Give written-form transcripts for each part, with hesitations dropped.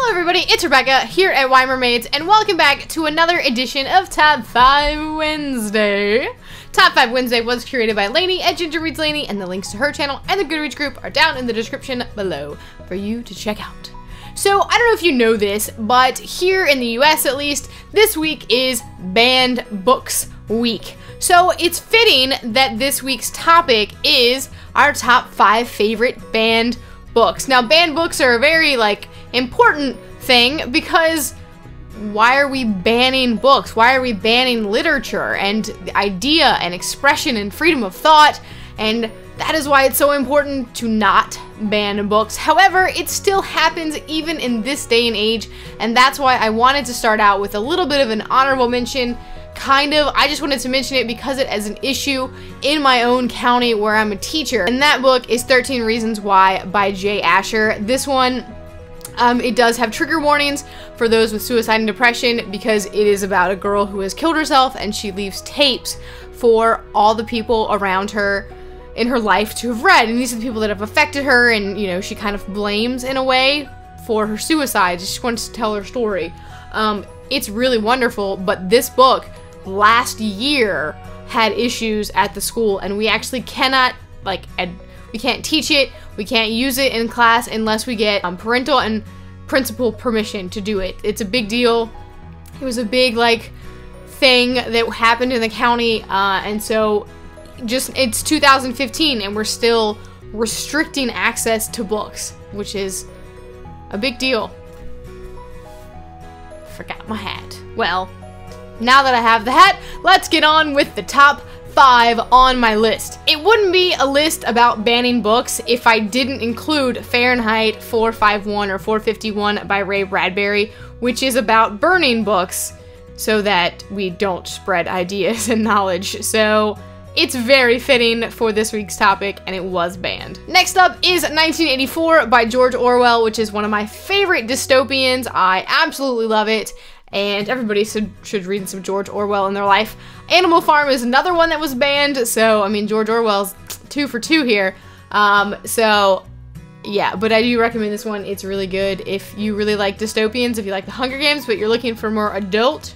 Hello everybody, it's Rebecca here at Y Mermaids, and welcome back to another edition of Top 5 Wednesday. Top 5 Wednesday was curated by Lainey at Ginger Reads Lainey, and the links to her channel and the Goodreads group are down in the description below for you to check out. So, I don't know if you know this, but here in the US at least, this week is Banned Books Week. So, it's fitting that this week's topic is our top 5 favorite banned books. Now, banned books are a very, important thing because why are we banning books? Why are we banning literature and idea and expression and freedom of thought? And that is why it's so important to not ban books. However, it still happens even in this day and age, and that's why I wanted to start out with a little bit of an honorable mention. I just wanted to mention it because it is an issue in my own county where I'm a teacher. And that book is 13 Reasons Why by J. Asher. This one, it does have trigger warnings for those with suicide and depression because it is about a girl who has killed herself and she leaves tapes for all the people around her in her life to have read. And these are the people that have affected her, and, you know, she kind of blames in a way for her suicide. She wants to tell her story. It's really wonderful, but this book last year had issues at the school, and we actually cannot, we can't teach it, we can't use it in class unless we get parental and principal permission to do it. It's a big deal. It was a big, thing that happened in the county, and so it's 2015, and we're still restricting access to books, which is a big deal. Forgot my hat. Well, now that I have the hat, let's get on with the top 5 on my list. It wouldn't be a list about banning books if I didn't include Fahrenheit 451 or 451 by Ray Bradbury, which is about burning books so that we don't spread ideas and knowledge. So it's very fitting for this week's topic, and it was banned. Next up is 1984 by George Orwell, which is one of my favorite dystopians. I absolutely love it, and everybody should read some George Orwell in their life. Animal Farm is another one that was banned, so, I mean, George Orwell's 2 for 2 here. So, yeah, but I do recommend this one. It's really good if you really like dystopians, if you like The Hunger Games, but you're looking for more adult.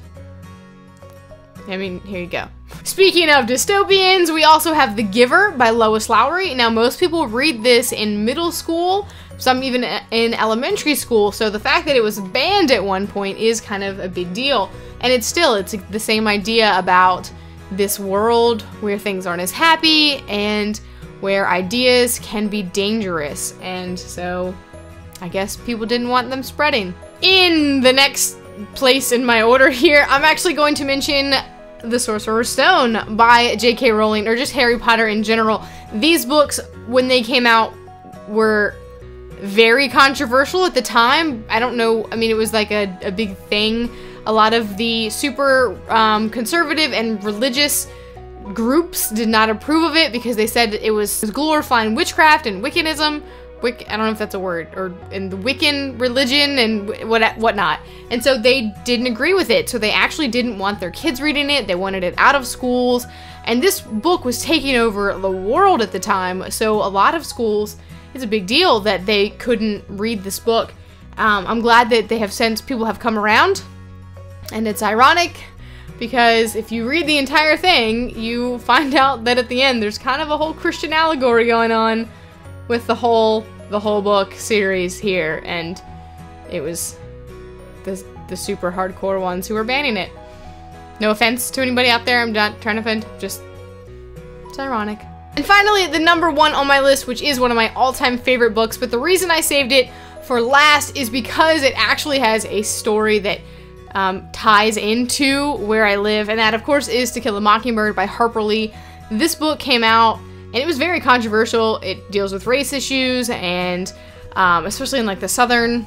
I mean, here you go. Speaking of dystopians, we also have The Giver by Lois Lowry. Now, most people read this in middle school, some even in elementary school, so the fact that it was banned at one point is kind of a big deal. And it's the same idea about this world where things aren't as happy and where ideas can be dangerous. And so I guess people didn't want them spreading. In the next place in my order here, I'm actually going to mention The Sorcerer's Stone by J.K. Rowling, or just Harry Potter in general. These books, when they came out, were very controversial at the time. I don't know, I mean, it was like a big thing. A lot of the super conservative and religious groups did not approve of it because they said it was glorifying witchcraft and Wiccanism. I don't know if that's a word, or in the Wiccan religion and whatnot. And so they didn't agree with it. So they actually didn't want their kids reading it. They wanted it out of schools. And this book was taking over the world at the time. So a lot of schools, it's a big deal that they couldn't read this book. I'm glad that people have come around. And it's ironic because if you read the entire thing, you find out that at the end there's kind of a whole Christian allegory going on with the whole book series here, and it was the super hardcore ones who were banning it. No offense to anybody out there, I'm not trying to offend, just it's ironic. And finally, the number 1 on my list, which is one of my all-time favorite books, but the reason I saved it for last is because it actually has a story that ties into where I live, and that of course is To Kill a Mockingbird by Harper Lee. This book came out and it was very controversial. It deals with race issues and especially in the southern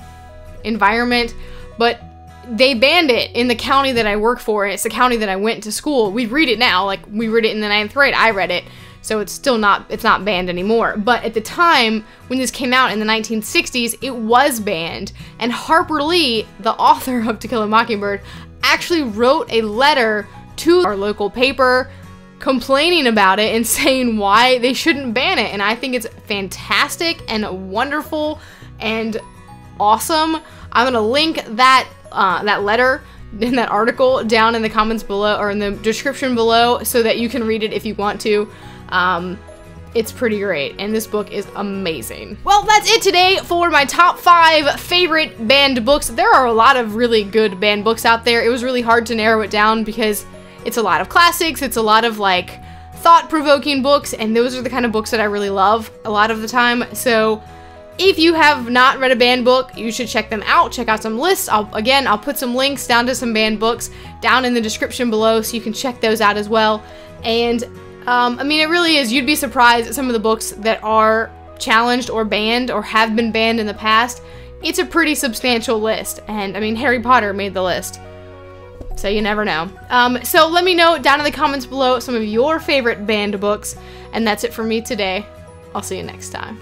environment, but they banned it in the county that I work for, and it's the county that I went to school. We read it now, we read it in the 9th grade, I read it, so it's not banned anymore. But at the time, when this came out in the 1960s, it was banned, and Harper Lee, the author of To Kill a Mockingbird, actually wrote a letter to our local paper complaining about it and saying why they shouldn't ban it. And I think it's fantastic and wonderful and awesome. I'm gonna link that that letter in that article down in the comments below, or in the description below, so that you can read it if you want to. It's pretty great, and this book is amazing. Well, that's it today for my top 5 favorite banned books. There are a lot of really good banned books out there. It was really hard to narrow it down because it's a lot of classics, it's a lot of like thought-provoking books, and those are the kind of books that I really love a lot of the time. So if you have not read a banned book, you should check them out. Check out some lists. I'll put some links down to some banned books down in the description below, so you can check those out as well. And I mean, it really is. You'd be surprised at some of the books that are challenged or banned or have been banned in the past. It's a pretty substantial list, and I mean, Harry Potter made the list, so you never know. So let me know down in the comments below some of your favorite banned books, and that's it for me today. I'll see you next time.